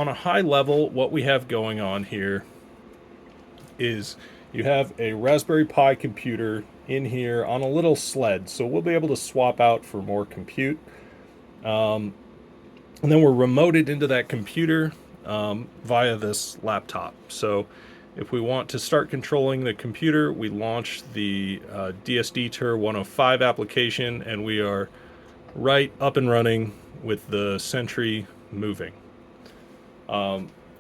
On a high level, what we have going on here is you have a Raspberry Pi computer in here on a little sled, so we'll be able to swap out for more compute. And then we're remoted into that computer via this laptop. So if we want to start controlling the computer, we launch the DSD Tur105 application, and we are right up and running with the Sentry moving.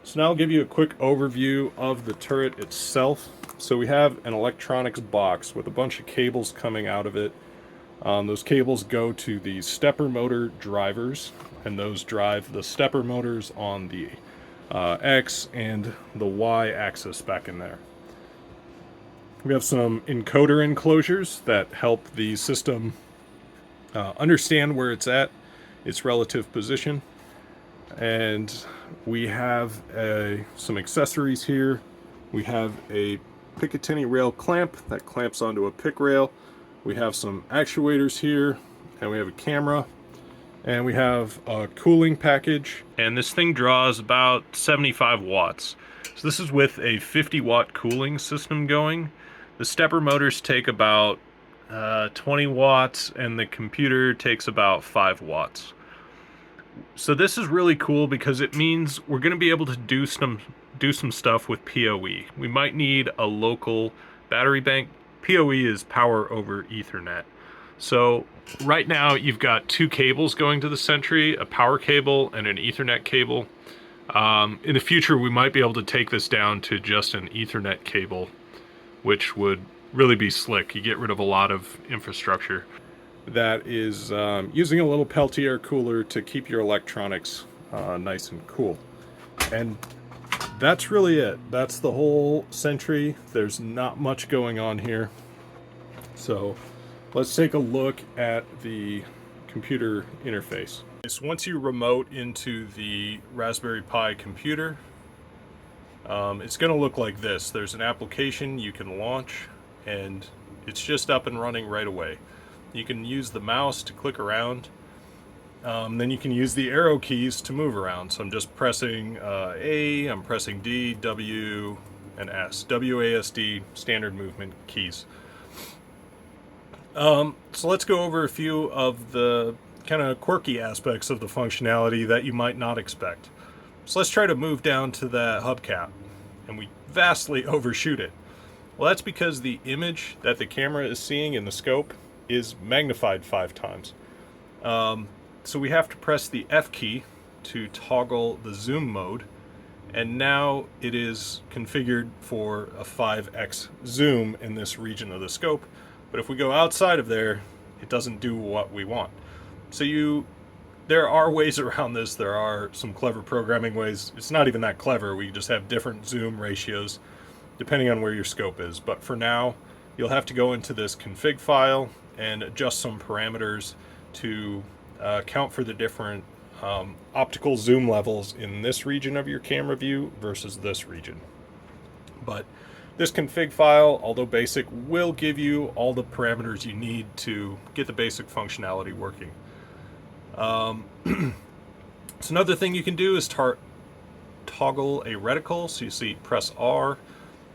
So now I'll give you a quick overview of the turret itself. So we have an electronics box with a bunch of cables coming out of it. Those cables go to the stepper motor drivers, and those drive the stepper motors on the X and the Y axis back in there. We have some encoder enclosures that help the system understand where it's at, its relative position. And we have some accessories here. We have a Picatinny rail clamp that clamps onto a pick rail. We have some actuators here, and we have a camera, and we have a cooling package. And this thing draws about 75 watts. So this is with a 50 watt cooling system going. The stepper motors take about 20 watts, and the computer takes about 5 watts. So this is really cool because it means we're going to be able to do some stuff with PoE. We might need a local battery bank. PoE is power over Ethernet. So right now you've got two cables going to the Sentry, a power cable and an Ethernet cable. In the future we might be able to take this down to just an Ethernet cable, which would really be slick. You get rid of a lot of infrastructure. That is using a little Peltier cooler to keep your electronics nice and cool. And that's really it. That's the whole Sentry. There's not much going on here. So let's take a look at the computer interface. So once you remote into the Raspberry Pi computer, it's going to look like this. There's an application you can launch, and it's just up and running right away. You can use the mouse to click around. Then you can use the arrow keys to move around. So I'm just pressing A, I'm pressing D, W, and S. WASD, standard movement keys. So let's go over a few of the kind of quirky aspects of the functionality that you might not expect. So let's try to move down to the hubcap, and we vastly overshoot it. Well, that's because the image that the camera is seeing in the scope is magnified 5 times. So we have to press the F key to toggle the zoom mode, and now it is configured for a 5x zoom in this region of the scope. But if we go outside of there, it doesn't do what we want. So there are ways around this. There are some clever programming ways. It's not even that clever. We just have different zoom ratios depending on where your scope is. But for now, you'll have to go into this config file and adjust some parameters to account for the different optical zoom levels in this region of your camera view versus this region. But this config file, although basic, will give you all the parameters you need to get the basic functionality working. So another thing you can do is toggle a reticle. So you see press R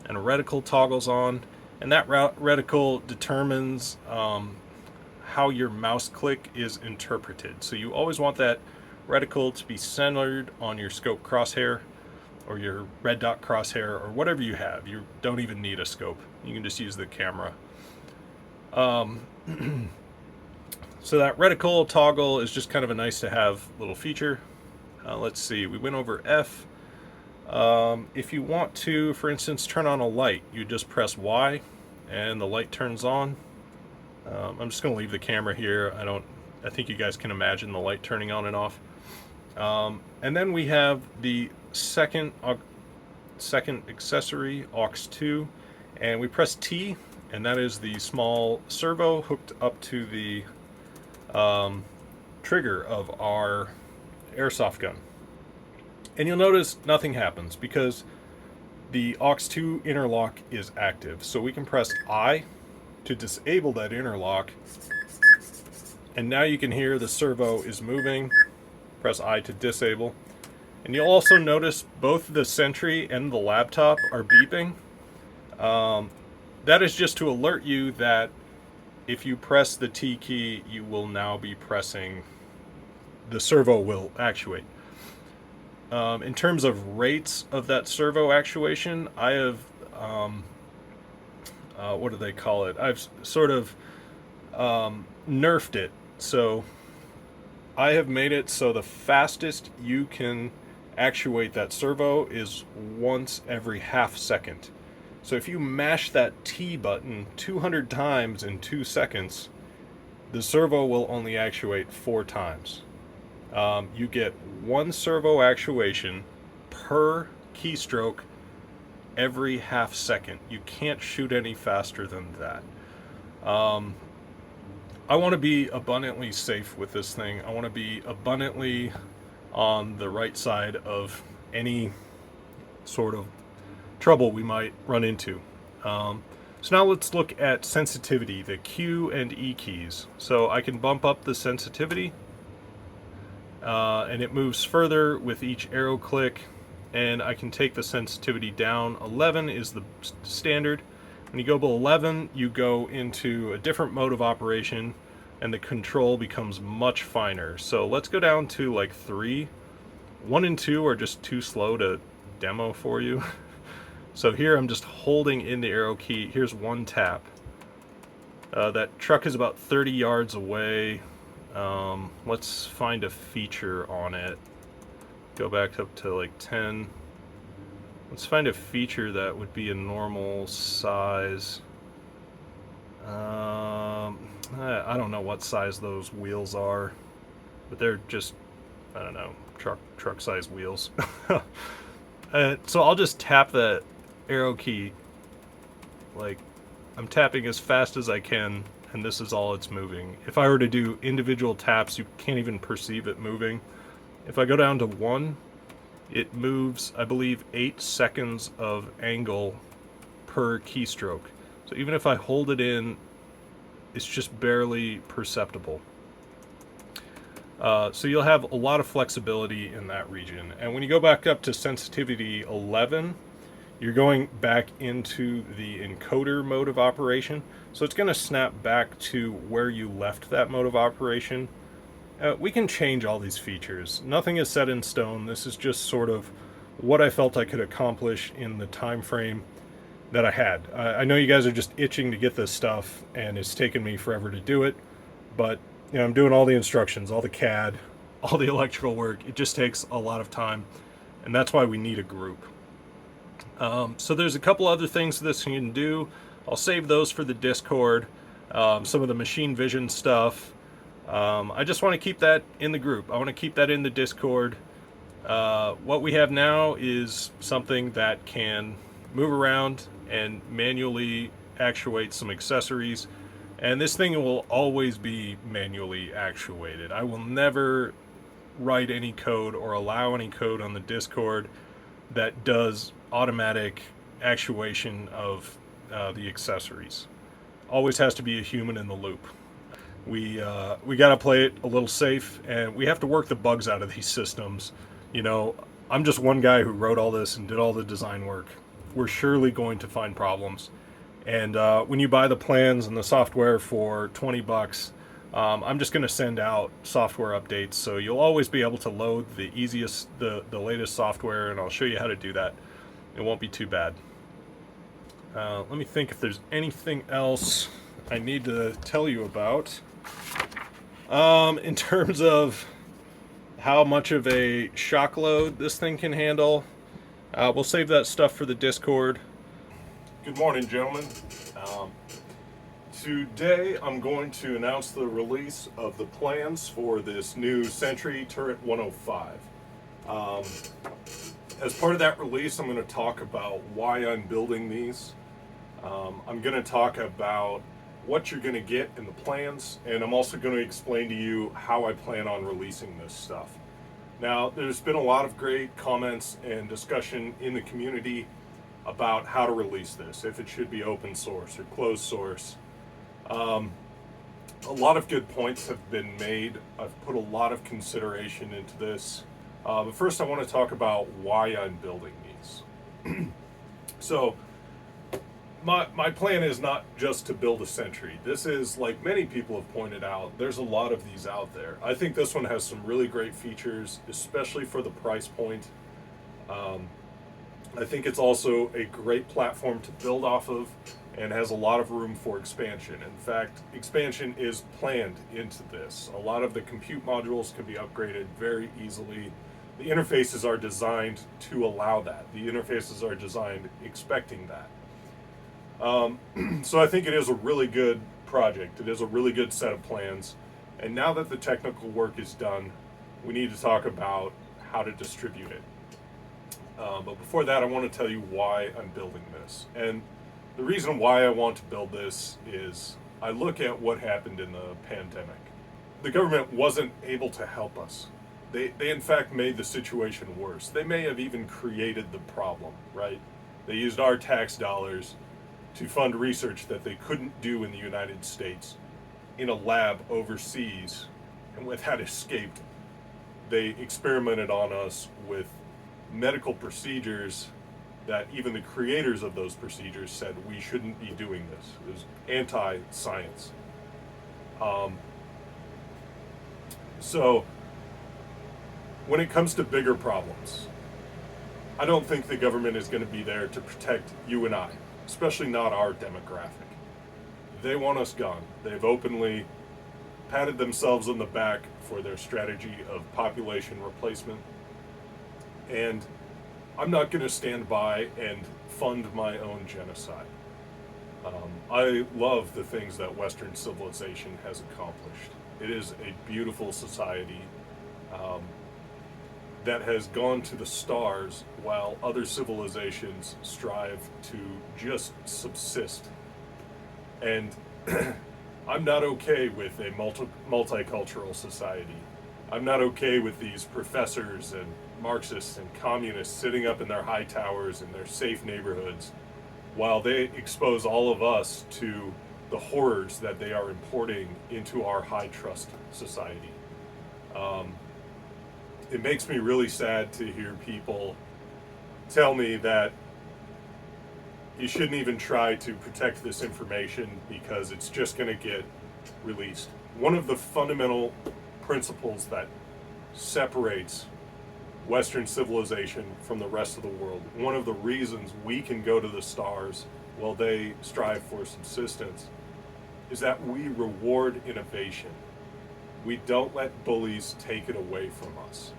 and a reticle toggles on, and that reticle determines how your mouse click is interpreted. So you always want that reticle to be centered on your scope crosshair or your red dot crosshair or whatever you have. You don't even need a scope. You can just use the camera. So that reticle toggle is just kind of a nice to have little feature. Let's see, we went over F. If you want to, for instance, turn on a light, you just press Y and the light turns on. I'm just going to leave the camera here. I think you guys can imagine the light turning on and off. And then we have the second accessory, aux2, and we press T, and that is the small servo hooked up to the trigger of our airsoft gun. And you'll notice nothing happens because the aux2 interlock is active. So we can press I to disable that interlock, and now you can hear the servo is moving. Press I to disable, And you'll also notice both the Sentry and the laptop are beeping. That is just to alert you that if you press the T key, you will now be pressing, the servo will actuate. In terms of rates of that servo actuation, I have, what do they call it? I've sort of nerfed it. So I have made it so the fastest you can actuate that servo is once every half second. So if you mash that T button 200 times in 2 seconds, the servo will only actuate 4 times. You get 1 servo actuation per keystroke every half second. You can't shoot any faster than that. I want to be abundantly safe with this thing. I want to be abundantly on the right side of any sort of trouble we might run into. So now let's look at sensitivity, the Q and E keys. So I can bump up the sensitivity, and it moves further with each arrow click, and I can take the sensitivity down. 11 is the standard. When you go below 11, you go into a different mode of operation, and the control becomes much finer. So let's go down to like 3. 1 and 2 are just too slow to demo for you. So here I'm just holding in the arrow key. Here's 1 tap. That truck is about 30 yards away. Let's find a feature on it. Go back up to like 10. Let's find a feature that would be a normal size. I don't know what size those wheels are, but they're just, I don't know, truck size wheels. So I'll just tap that arrow key, like I'm tapping as fast as I can, and this is all it's moving. If I were to do individual taps, you can't even perceive it moving. If I go down to 1, it moves, I believe, 8 seconds of angle per keystroke. So even if I hold it in, it's just barely perceptible. So you'll have a lot of flexibility in that region. And when you go back up to sensitivity 11, you're going back into the encoder mode of operation. So it's going to snap back to where you left that mode of operation. We can change all these features. Nothing is set in stone. This is just sort of what I felt I could accomplish in the time frame that I had. I know you guys are just itching to get this stuff, and it's taken me forever to do it, but you know, I'm doing all the instructions, all the CAD, all the electrical work. It just takes a lot of time, and that's why we need a group. So there's a couple other things this can do. I'll save those for the Discord, some of the machine vision stuff. I just want to keep that in the group. I want to keep that in the Discord. What we have now is something that can move around and manually actuate some accessories, and this thing will always be manually actuated. I will never write any code or allow any code on the Discord that does automatic actuation of the accessories. Always has to be a human in the loop. We got to play it a little safe, and we have to work the bugs out of these systems. You know, I'm just one guy who wrote all this and did all the design work. We're surely going to find problems. And when you buy the plans and the software for $20, I'm just going to send out software updates, so you'll always be able to load the latest software, and I'll show you how to do that. It won't be too bad. Let me think if there's anything else I need to tell you about. In terms of how much of a shock load this thing can handle, we'll save that stuff for the Discord. Good morning, gentlemen. Today I'm going to announce the release of the plans for this new Sentry Tur105. As part of that release, I'm going to talk about why I'm building these. I'm going to talk about what you're going to get in the plans, and I'm also going to explain to you how I plan on releasing this stuff. Now, there's been a lot of great comments and discussion in the community about how to release this, if it should be open source or closed source. A lot of good points have been made. I've put a lot of consideration into this. But first, I want to talk about why I'm building these. So, my plan is not just to build a Sentry. This is, like many people have pointed out, there's a lot of these out there. I think this one has some really great features, especially for the price point. I think it's also a great platform to build off of and has a lot of room for expansion. In fact, expansion is planned into this. A lot of the compute modules can be upgraded very easily. The interfaces are designed to allow that. The interfaces are designed expecting that. So I think it is a really good project. It is a really good set of plans. And now that the technical work is done, we need to talk about how to distribute it. But before that, I want to tell you why I'm building this. And the reason why I want to build this is I look at what happened in the pandemic. The government wasn't able to help us. They in fact made the situation worse. They may have even created the problem, right? They used our tax dollars to fund research that they couldn't do in the United States in a lab overseas, and with that escaped, they experimented on us with medical procedures that even the creators of those procedures said we shouldn't be doing this. It was anti-science. So when it comes to bigger problems, I don't think the government is going to be there to protect you and I, especially not our demographic. They want us gone. They've openly patted themselves on the back for their strategy of population replacement. And I'm not going to stand by and fund my own genocide. I love the things that Western civilization has accomplished. It is a beautiful society that has gone to the stars while other civilizations strive to just subsist. And I'm not okay with a multicultural society. I'm not okay with these professors and Marxists and communists sitting up in their high towers in their safe neighborhoods while they expose all of us to the horrors that they are importing into our high trust society. It makes me really sad to hear people tell me that you shouldn't even try to protect this information because it's just going to get released. One of the fundamental principles that separates Western civilization from the rest of the world, one of the reasons we can go to the stars while they strive for subsistence, is that we reward innovation. We don't let bullies take it away from us.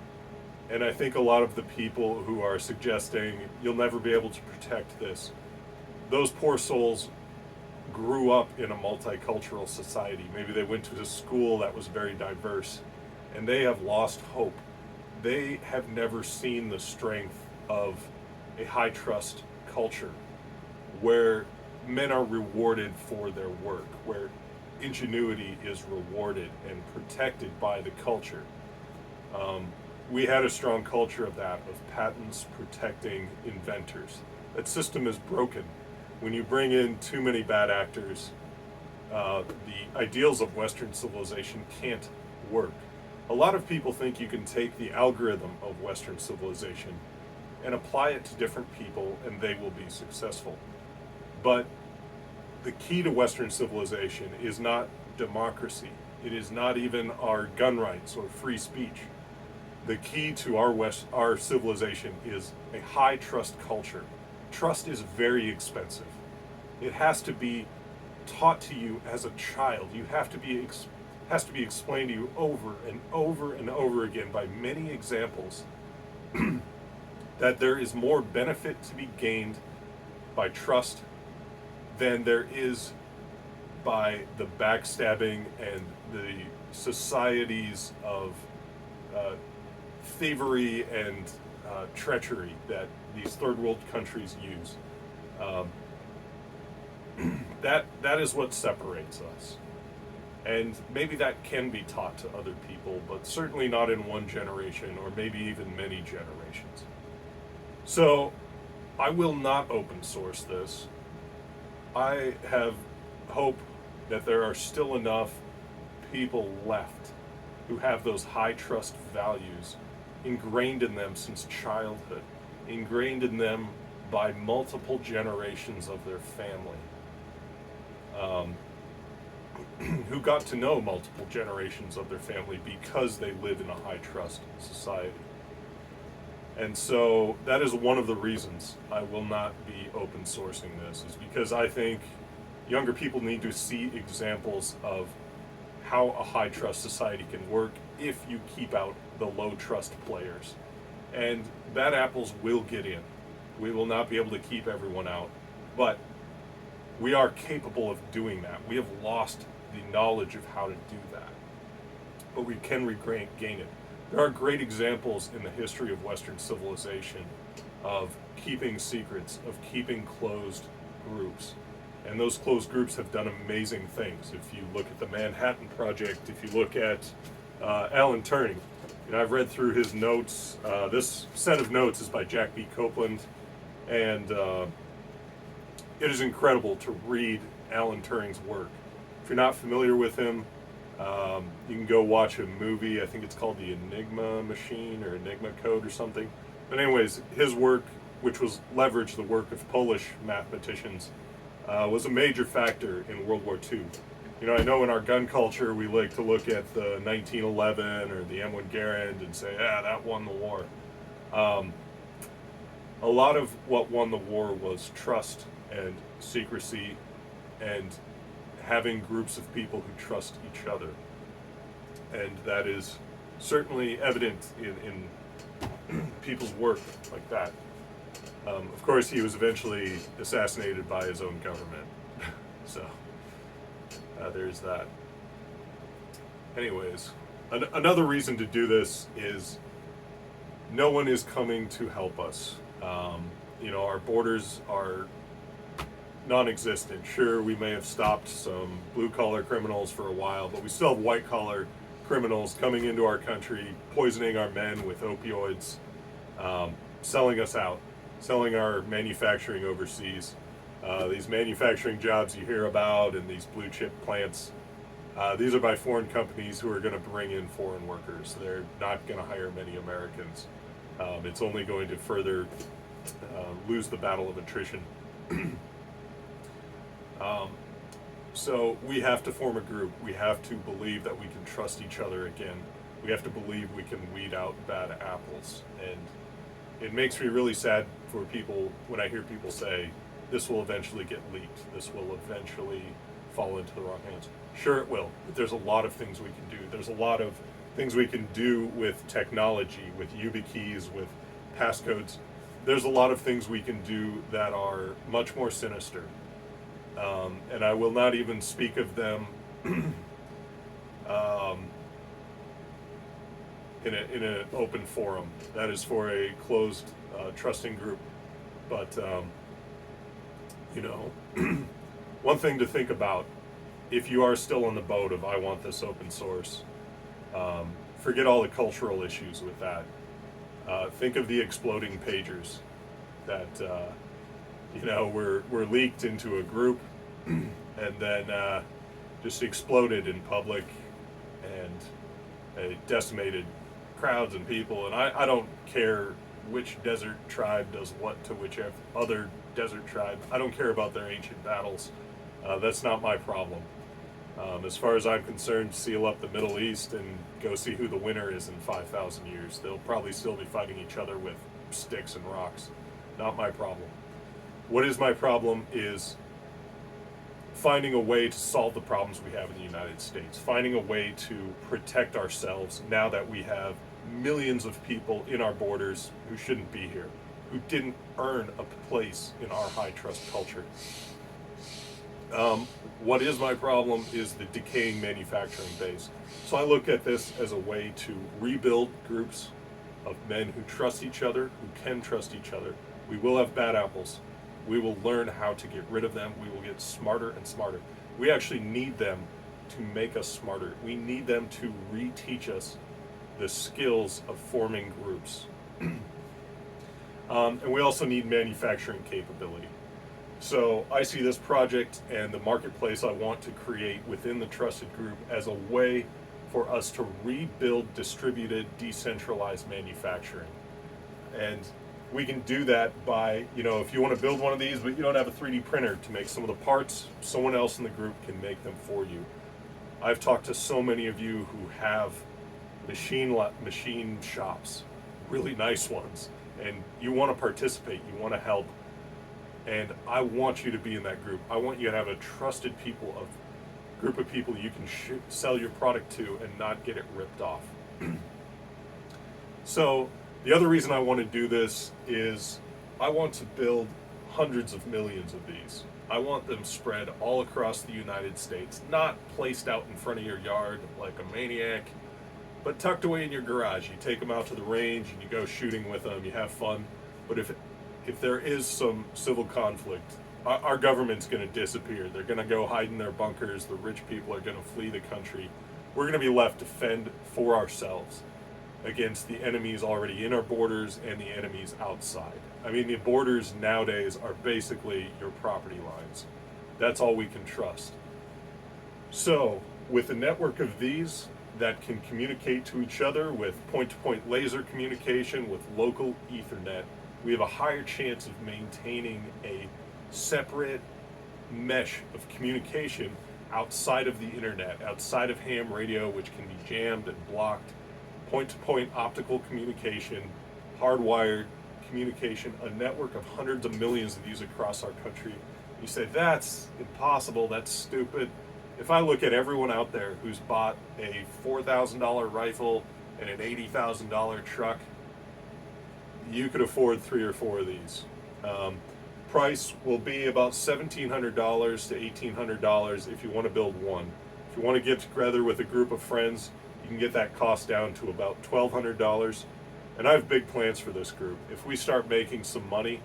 And I think a lot of the people who are suggesting you'll never be able to protect this, those poor souls grew up in a multicultural society. Maybe they went to a school that was very diverse, and they have lost hope. They have never seen the strength of a high trust culture where men are rewarded for their work, where ingenuity is rewarded and protected by the culture. We had a strong culture of that, of patents protecting inventors. That system is broken. When you bring in too many bad actors, the ideals of Western civilization can't work. A lot of people think you can take the algorithm of Western civilization and apply it to different people and they will be successful. But the key to Western civilization is not democracy. It is not even our gun rights or free speech. The key to our civilization is a high trust culture. Trust is very expensive. It has to be taught to you as a child. You have to be has to be explained to you over and over and over again by many examples that there is more benefit to be gained by trust than there is by the backstabbing and the societies of thievery and treachery that these third world countries use. That is what separates us. And maybe that can be taught to other people, but certainly not in one generation or maybe even many generations. So I will not open source this. I have hope that there are still enough people left who have those high trust values ingrained in them since childhood, ingrained in them by multiple generations of their family, who got to know multiple generations of their family because they live in a high trust society. And so that is one of the reasons I will not be open sourcing this, is because I think younger people need to see examples of how a high trust society can work if you keep out the low trust players. And bad apples will get in. We will not be able to keep everyone out, but we are capable of doing that. We have lost the knowledge of how to do that, but we can gain it. There are great examples in the history of Western civilization of keeping secrets, of keeping closed groups. And those closed groups have done amazing things. If you look at the Manhattan Project, if you look at Alan Turing, I've read through his notes. This set of notes is by Jack B. Copeland, and it is incredible to read Alan Turing's work. If you're not familiar with him, you can go watch a movie. I think it's called The Enigma Machine or Enigma Code or something. But anyways, his work, which was leveraged the work of Polish mathematicians, was a major factor in World War II. I know in our gun culture we like to look at the 1911 or the M1 Garand and say, that won the war. A lot of what won the war was trust and secrecy and having groups of people who trust each other. And that is certainly evident in people's work like that. Of course, he was eventually assassinated by his own government. So, there's that. Anyways, another reason to do this is no one is coming to help us. Our borders are non-existent. Sure, we may have stopped some blue-collar criminals for a while, but we still have white-collar criminals coming into our country, poisoning our men with opioids, selling us out, selling our manufacturing overseas. These manufacturing jobs you hear about and these blue-chip plants, these are by foreign companies who are going to bring in foreign workers. They're not going to hire many Americans. It's only going to further lose the battle of attrition. So we have to form a group. We have to believe that we can trust each other again. We have to believe we can weed out bad apples. And it makes me really sad for people when I hear people say, this will eventually get leaked. This will eventually fall into the wrong hands. Sure it will, but there's a lot of things we can do. There's a lot of things we can do with technology, with YubiKeys, with passcodes. There's a lot of things we can do that are much more sinister. And I will not even speak of them in an open forum. That is for a closed, trusting group. But, one thing to think about, if you are still on the boat of I want this open source, forget all the cultural issues with that. Think of the exploding pagers that were leaked into a group and then just exploded in public, and it decimated crowds and people. And I don't care which desert tribe does what to which other desert tribe. I don't care about their ancient battles. That's not my problem. As far as I'm concerned, seal up the Middle East and go see who the winner is in 5,000 years. They'll probably still be fighting each other with sticks and rocks. Not my problem. What is my problem is finding a way to solve the problems we have in the United States, finding a way to protect ourselves now that we have millions of people in our borders who shouldn't be here, who didn't earn a place in our high trust culture. What is my problem is the decaying manufacturing base. So I look at this as a way to rebuild groups of men who trust each other, who can trust each other. We will have bad apples. We will learn how to get rid of them. We will get smarter and smarter. We actually need them to make us smarter. We need them to reteach us the skills of forming groups. And we also need manufacturing capability. So I see this project and the marketplace I want to create within the trusted group as a way for us to rebuild distributed, decentralized manufacturing. And we can do that by, if you want to build one of these, but you don't have a 3D printer to make some of the parts, someone else in the group can make them for you. I've talked to so many of you who have machine shops, really nice ones, and you want to participate, you want to help, and I want you to be in that group. I want you to have a trusted group of people you can sell your product to and not get it ripped off. So the other reason I want to do this is I want to build hundreds of millions of these. I want them spread all across the United States, not placed out in front of your yard like a maniac, but tucked away in your garage. You take them out to the range and you go shooting with them, you have fun. But if there is some civil conflict, our government's going to disappear. They're going to go hide in their bunkers. The rich people are going to flee the country. We're going to be left to fend for ourselves against the enemies already in our borders and the enemies outside. I mean, the borders nowadays are basically your property lines. That's all we can trust. So, with a network of these that can communicate to each other with point-to-point laser communication, with local Ethernet, we have a higher chance of maintaining a separate mesh of communication outside of the internet, outside of ham radio, which can be jammed and blocked. Point-to-point optical communication, hardwired communication, a network of hundreds of millions of these across our country. You say, that's impossible, that's stupid. If I look at everyone out there who's bought a $4,000 rifle and an $80,000 truck, you could afford 3 or 4 of these. Price will be about $1,700 to $1,800 if you want to build one. If you want to get together with a group of friends, you can get that cost down to about $1,200. And I have big plans for this group. If we start making some money,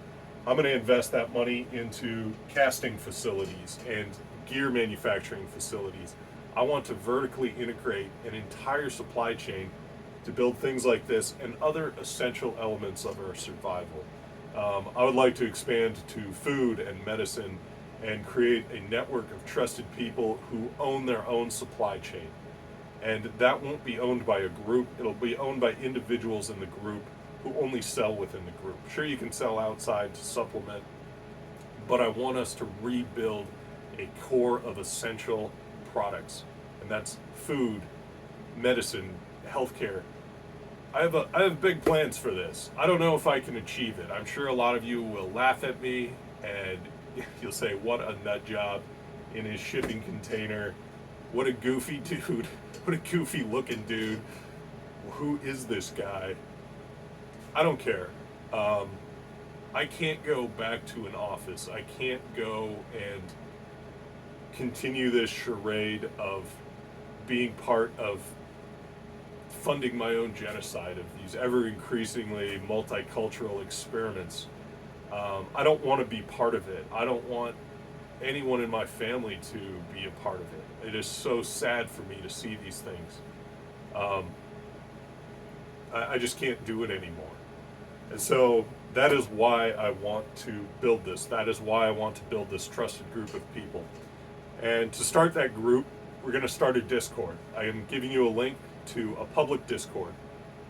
I'm going to invest that money into casting facilities and gear manufacturing facilities. I want to vertically integrate an entire supply chain to build things like this and other essential elements of our survival. I would like to expand to food and medicine and create a network of trusted people who own their own supply chain. And that won't be owned by a group, it'll be owned by individuals in the group who only sell within the group. Sure, you can sell outside to supplement, but I want us to rebuild a core of essential products, and that's food, medicine, healthcare. I have big plans for this. I don't know if I can achieve it. I'm sure a lot of you will laugh at me and you'll say, what a nut job in his shipping container. What a goofy dude. What a goofy looking dude. Who is this guy? I don't care. I can't go back to an office. I can't go and continue this charade of being part of funding my own genocide of these ever increasingly multicultural experiments. I don't want to be part of it. I don't want anyone in my family to be a part of it. It is so sad for me to see these things. I just can't do it anymore. And so that is why I want to build this. That is why I want to build this trusted group of people. And to start that group, we're going to start a Discord. I am giving you a link to a public Discord.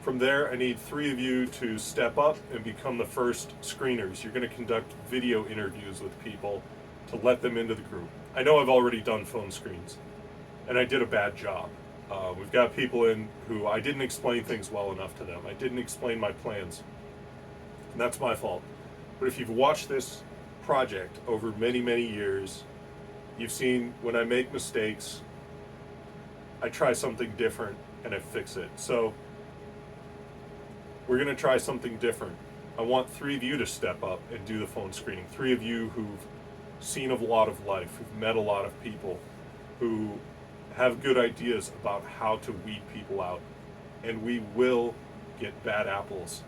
From there, I need 3 of you to step up and become the first screeners. You're going to conduct video interviews with people to let them into the group. I know I've already done phone screens, and I did a bad job. We've got people in who I didn't explain things well enough to them. I didn't explain my plans, and that's my fault. But if you've watched this project over many, many years, you've seen when I make mistakes, I try something different and I fix it. So we're going to try something different. I want 3 of you to step up and do the phone screening. 3 of you who've seen a lot of life, who've met a lot of people, who have good ideas about how to weed people out. And we will get bad apples,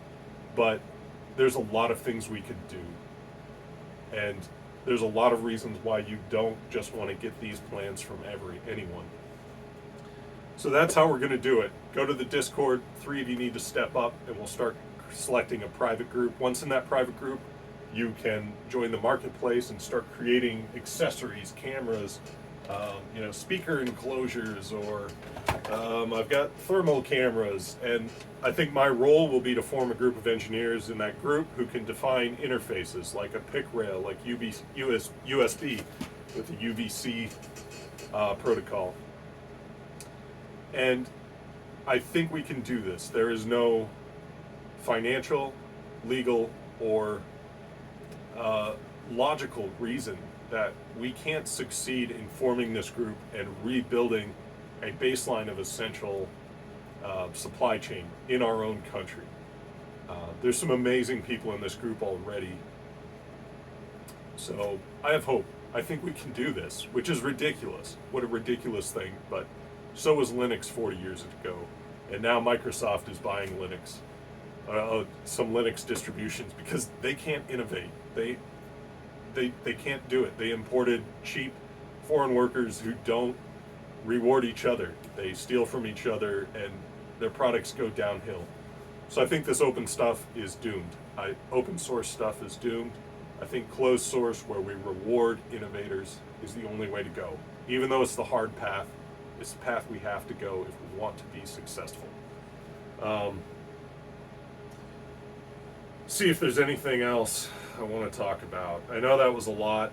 but there's a lot of things we could do. And there's a lot of reasons why you don't just want to get these plans from anyone. So that's how we're going to do it. Go to the Discord. 3 of you need to step up, and we'll start selecting a private group. Once in that private group, you can join the marketplace and start creating accessories, cameras, speaker enclosures, or I've got thermal cameras, and I think my role will be to form a group of engineers in that group who can define interfaces like a PIC rail, like USB with a UVC protocol. And I think we can do this. There is no financial, legal, or logical reason that we can't succeed in forming this group and rebuilding a baseline of essential supply chain in our own country. There's some amazing people in this group already. So I have hope. I think we can do this, which is ridiculous. What a ridiculous thing. But so was Linux 40 years ago. And now Microsoft is buying Linux, some Linux distributions, because they can't innovate. They can't do it. They imported cheap foreign workers who don't reward each other. They steal from each other, and their products go downhill. So I think this open stuff is doomed. Open source stuff is doomed. I think closed source, where we reward innovators, is the only way to go. Even though it's the hard path, it's the path we have to go if we want to be successful. See if there's anything else I want to talk about. I know that was a lot.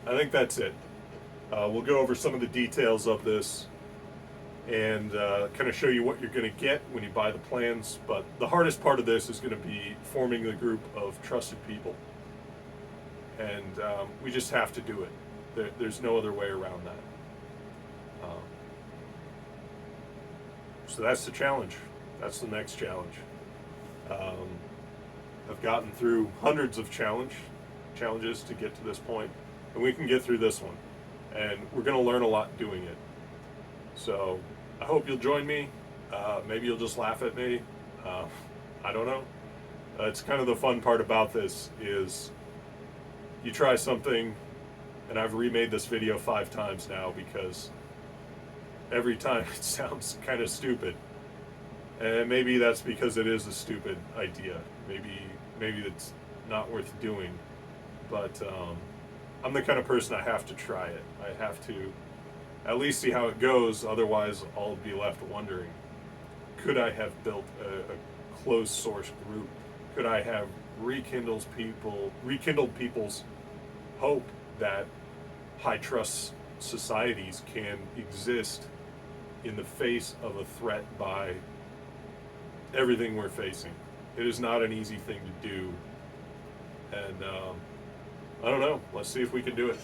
I think that's it. We'll go over some of the details of this and kind of show you what you're going to get when you buy the plans. But the hardest part of this is going to be forming the group of trusted people. And we just have to do it. There's no other way around that. So that's the challenge. That's the next challenge. I've gotten through hundreds of challenges to get to this point, and we can get through this one. And we're going to learn a lot doing it. So I hope you'll join me. Maybe you'll just laugh at me. I don't know. It's kind of the fun part about this is you try something, and I've remade this video 5 times now because every time it sounds kind of stupid. And maybe that's because it is a stupid idea. Maybe it's not worth doing. But I'm the kind of person I have to try it. I have to at least see how it goes. Otherwise, I'll be left wondering, could I have built a closed source group? Could I have rekindled people's hope that high trust societies can exist in the face of a threat by everything we're facing? It is not an easy thing to do. And I don't know. Let's see if we can do it.